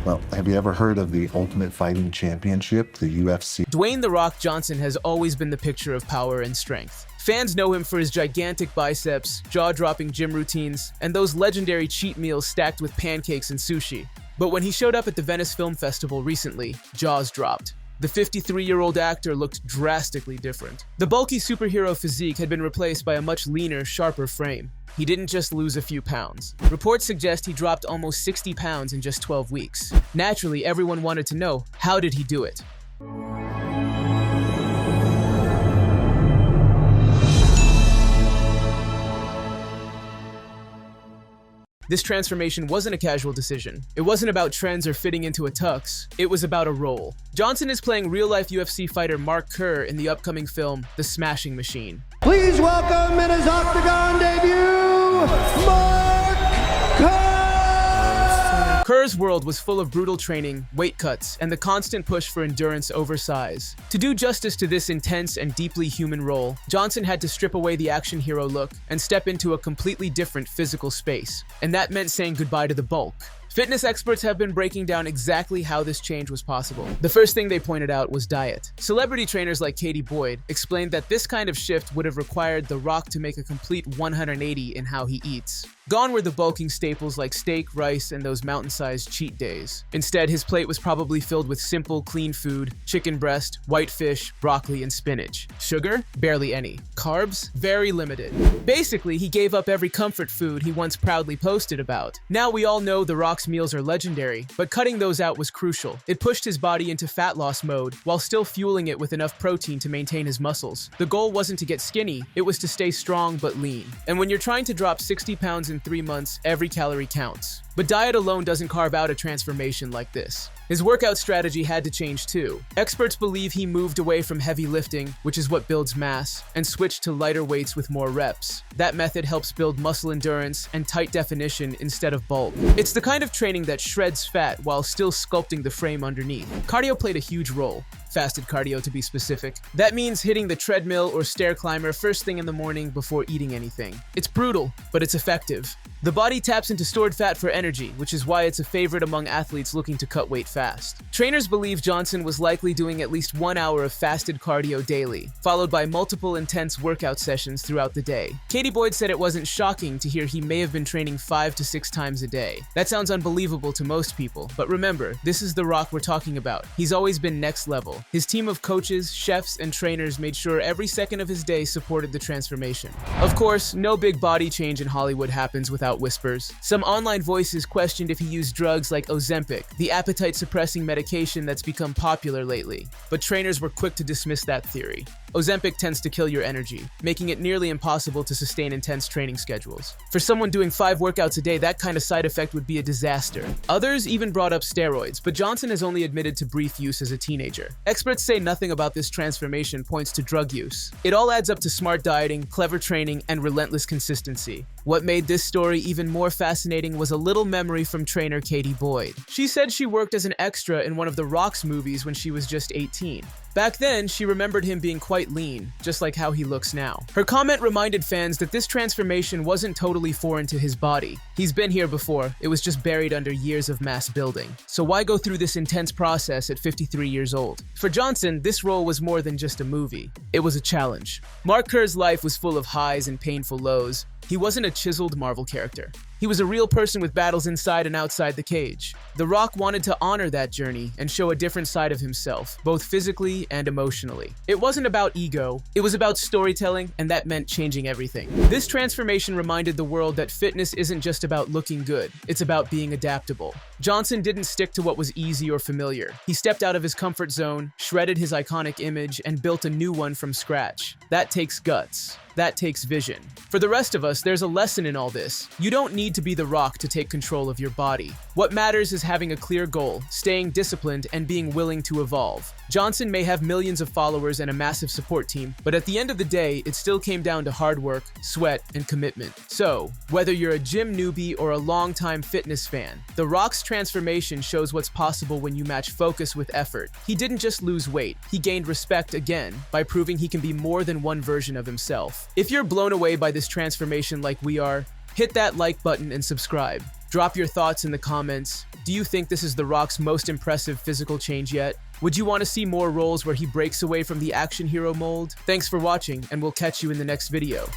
Well, have you ever heard of the Ultimate Fighting Championship, the UFC? Dwayne "The Rock" Johnson has always been the picture of power and strength. Fans know him for his gigantic biceps, jaw-dropping gym routines, and those legendary cheat meals stacked with pancakes and sushi. But when he showed up at the Venice Film Festival recently, jaws dropped. The 53-year-old actor looked drastically different. The bulky superhero physique had been replaced by a much leaner, sharper frame. He didn't just lose a few pounds. Reports suggest he dropped almost 60 pounds in just 12 weeks. Naturally, everyone wanted to know, how did he do it? This transformation wasn't a casual decision. It wasn't about trends or fitting into a tux. It was about a role. Johnson is playing real-life UFC fighter Mark Kerr in the upcoming film, The Smashing Machine. Please welcome in his octagon debut, Mark Kerr! Kerr's world was full of brutal training, weight cuts, and the constant push for endurance over size. To do justice to this intense and deeply human role, Johnson had to strip away the action hero look and step into a completely different physical space. And that meant saying goodbye to the bulk. Fitness experts have been breaking down exactly how this change was possible. The first thing they pointed out was diet. Celebrity trainers like Katie Boyd explained that this kind of shift would have required The Rock to make a complete 180 in how he eats. Gone were the bulking staples like steak, rice, and those mountain-sized cheat days. Instead, his plate was probably filled with simple, clean food: chicken breast, white fish, broccoli, and spinach. Sugar? Barely any. Carbs? Very limited. Basically, he gave up every comfort food he once proudly posted about. Now we all know The Rock's meals are legendary, but cutting those out was crucial. It pushed his body into fat loss mode, while still fueling it with enough protein to maintain his muscles. The goal wasn't to get skinny, it was to stay strong but lean. And when you're trying to drop 60 pounds in 3 months, every calorie counts. But diet alone doesn't carve out a transformation like this. His workout strategy had to change too. Experts believe he moved away from heavy lifting, which is what builds mass, and switched to lighter weights with more reps. That method helps build muscle endurance and tight definition instead of bulk. It's the kind of training that shreds fat while still sculpting the frame underneath. Cardio played a huge role. Fasted cardio, to be specific. That means hitting the treadmill or stair climber first thing in the morning before eating anything. It's brutal, but it's effective. The body taps into stored fat for energy, which is why it's a favorite among athletes looking to cut weight fast. Trainers believe Johnson was likely doing at least 1 hour of fasted cardio daily, followed by multiple intense workout sessions throughout the day. Katie Boyd said it wasn't shocking to hear he may have been training 5 to 6 times a day. That sounds unbelievable to most people, but remember, this is The Rock we're talking about. He's always been next level. His team of coaches, chefs, and trainers made sure every second of his day supported the transformation. Of course, no big body change in Hollywood happens without whispers. Some online voices questioned if he used drugs like Ozempic, the appetite-suppressing medication that's become popular lately. But trainers were quick to dismiss that theory. Ozempic tends to kill your energy, making it nearly impossible to sustain intense training schedules. For someone doing 5 workouts a day, that kind of side effect would be a disaster. Others even brought up steroids, but Johnson has only admitted to brief use as a teenager. Experts say nothing about this transformation points to drug use. It all adds up to smart dieting, clever training, and relentless consistency. What made this story even more fascinating was a little memory from trainer Katie Boyd. She said she worked as an extra in one of The Rock's movies when she was just 18. Back then, she remembered him being quite lean, just like how he looks now. Her comment reminded fans that this transformation wasn't totally foreign to his body. He's been here before, it was just buried under years of mass building. So why go through this intense process at 53 years old? For Johnson, this role was more than just a movie. It was a challenge. Mark Kerr's life was full of highs and painful lows. He wasn't a chiseled Marvel character. He was a real person with battles inside and outside the cage. The Rock wanted to honor that journey and show a different side of himself, both physically and emotionally. It wasn't about ego, it was about storytelling, and that meant changing everything. This transformation reminded the world that fitness isn't just about looking good, it's about being adaptable. Johnson didn't stick to what was easy or familiar. He stepped out of his comfort zone, shredded his iconic image, and built a new one from scratch. That takes guts. That takes vision. For the rest of us, there's a lesson in all this. You don't need to be The Rock to take control of your body. What matters is having a clear goal, staying disciplined, and being willing to evolve. Johnson may have millions of followers and a massive support team, but at the end of the day, it still came down to hard work, sweat, and commitment. So, whether you're a gym newbie or a longtime fitness fan, The Rock's transformation shows what's possible when you match focus with effort. He didn't just lose weight, he gained respect again by proving he can be more than one version of himself. If you're blown away by this transformation like we are, hit that like button and subscribe. Drop your thoughts in the comments. Do you think this is The Rock's most impressive physical change yet? Would you want to see more roles where he breaks away from the action hero mold? Thanks for watching, and we'll catch you in the next video.